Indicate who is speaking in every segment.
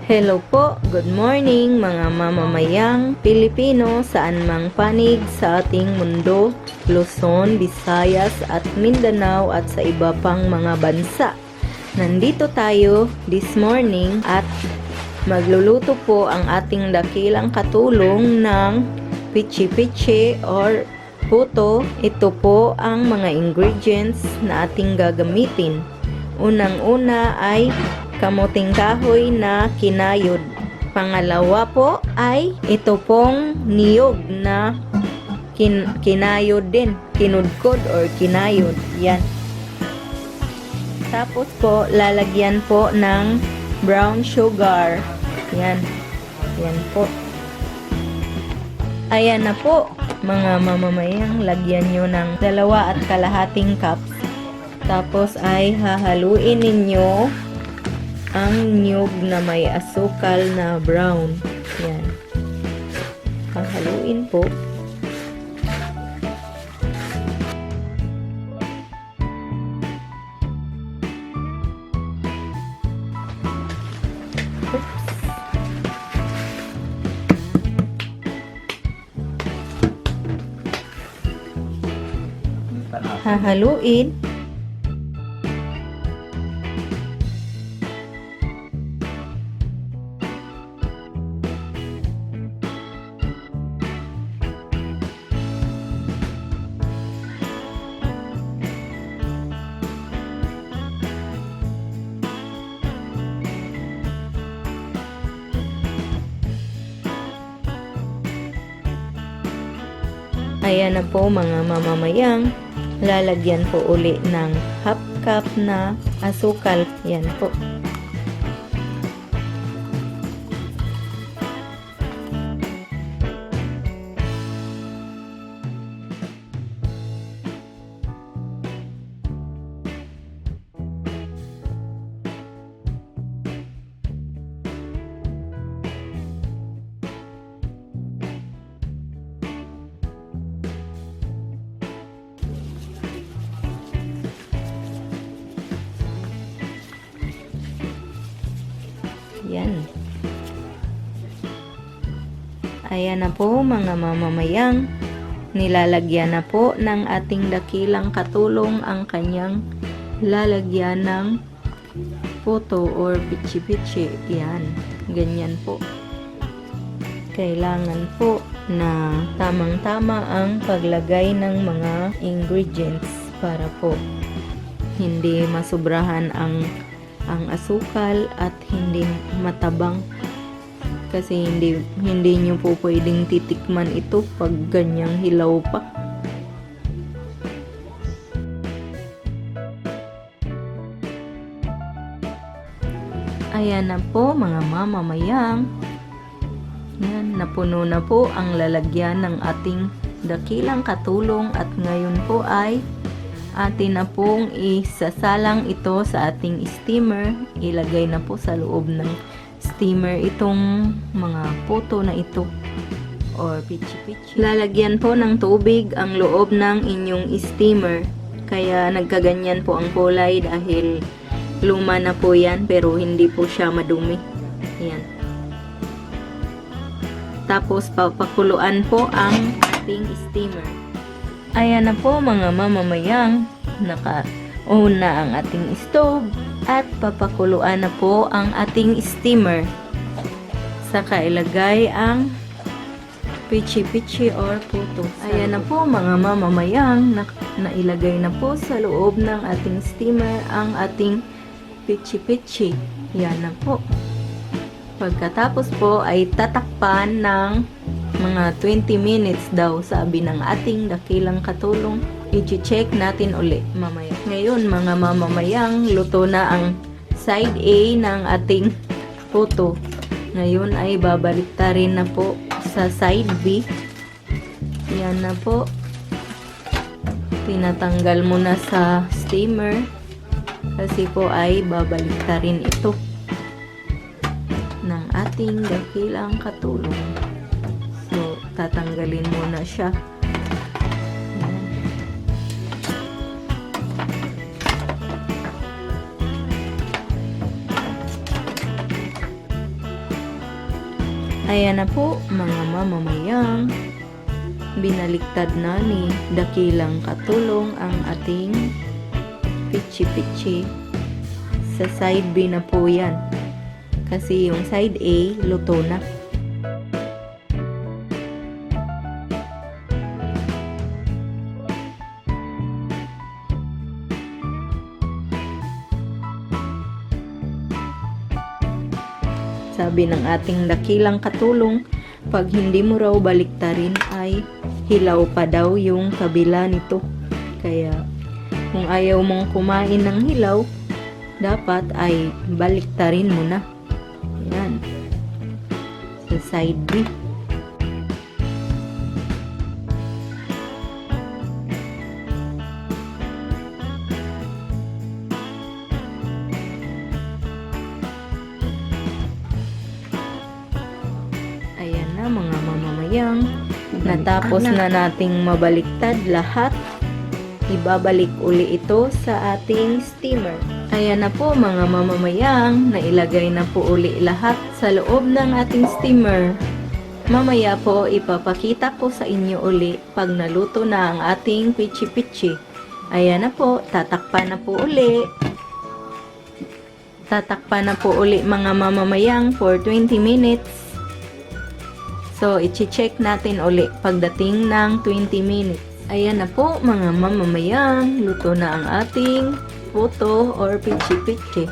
Speaker 1: Hello po, good morning mga mamamayang Pilipino saan mang panig sa ating mundo, Luzon, Visayas at Mindanao at sa iba pang mga bansa. Nandito tayo this morning at magluluto po ang ating dakilang katulong ng pichi-pichi or puto. Ito po ang mga ingredients na ating gagamitin. Unang-una ay kamuting kahoy na kinayod. Pangalawa po ay ito pong niyog na kinayod din. Kinudkod or kinayod. Yan. Tapos po, lalagyan po ng brown sugar. Yan. Yan po. Ayan na po, mga mamamayang, lagyan nyo ng 2.5 cups. Tapos ay hahaluin ninyo ang niyog na may asukal na brown. Yan. Hahaluin po. Oops. Hahaluin. Ayan na po mga mamamayang, lalagyan po uli ng 1/2 cup na asukal. Yan po. Yan. Ayan na po mga mamamayang, nilalagyan na po ng ating dakilang katulong ang kanyang lalagyan ng puto or pichi-pichi. Yan. Ganyan po. Kailangan po na tamang-tama ang paglagay ng mga ingredients para po hindi masubrahan ang asukal at hindi matabang, kasi hindi nyo po pwedeng titikman ito pag ganyang hilaw pa. Ayan na po mga mamamayang, yan, napuno na po ang lalagyan ng ating dakilang katulong at ngayon po ay atin na pong isasalang ito sa ating steamer. Ilagay na po sa loob ng steamer itong mga puto na ito or pichi-pichi. Lalagyan po ng tubig ang loob ng inyong steamer. Kaya nagkaganyan po ang kulay dahil luma na po yan pero hindi po siya madumi. Yan. Tapos papakuluan po ang ating steamer. Ayan na po mga mamamayang, naka-on na ang ating stove at papakuluan na po ang ating steamer. Saka ilagay ang pichi-pichi or puto. Ayan na po mga mamamayang, nailagay na po sa loob ng ating steamer ang ating pichi-pichi. Yan na po. Pagkatapos po ay tatakpan ng mga 20 minutes daw, sabi ng ating dakilang katulong. I-check natin uli mamaya. Ngayon mga mamamayang, luto na ang side A ng ating puto. Ngayon ay babaliktarin na po sa side B. Yan na po. Tinatanggal muna sa steamer kasi po ay babaliktarin ito ng ating dakilang katulong. So, tatanggalin muna siya. Ayan. Ayan na po mga mamamayang, binaliktad na ni Dakilang Katulong ang ating pichi-pichi. Sa side B na po yan. Kasi yung side A, luto na. Sabi ng ating Dakilang Katulong, pag hindi mo raw baliktarin ay hilaw pa daw yung kabila nito. Kaya kung ayaw mong kumain ng hilaw, dapat ay baliktarin mo na. Ayan. Sa side B. Ayan na mga mamamayang, natapos na nating mabaliktad lahat. Ibabalik uli ito sa ating steamer. Ayan na po mga mamamayang, nailagay na po uli lahat sa loob ng ating steamer. Mamaya po ipapakita ko sa inyo uli pag naluto na ang ating pichi-pichi. Ayan na po, tatakpan na po uli. Tatakpan na po uli mga mamamayang for 20 minutes. So, i-check natin uli pagdating ng 20 minutes. Ayan na po mga mamamayang, luto na ang ating puto or pichi-pichi.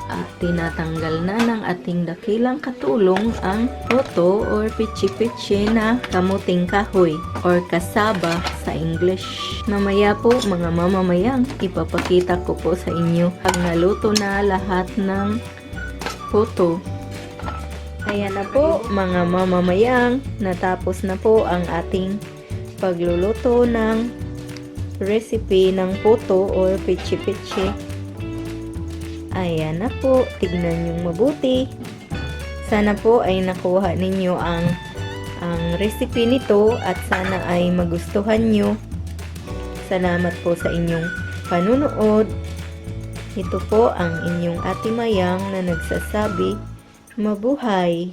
Speaker 1: At tinatanggal na ng ating Dakilang Katulong ang puto or pichi-pichi na kamuting kahoy or kasaba sa English. Mamaya po mga mamamayang, ipapakita ko po sa inyo pag naluto na lahat ng puto. Ayan na po mga mamamayang, natapos na po ang ating pagluluto ng recipe ng puto or pichi-pichi. Ayan na po, tignan nyo mabuti. Sana po ay nakuha ninyo ang recipe nito at sana ay magustuhan nyo. Salamat po sa inyong panunood. Ito po ang inyong Ate Mayang na nagsasabi, mabuhay!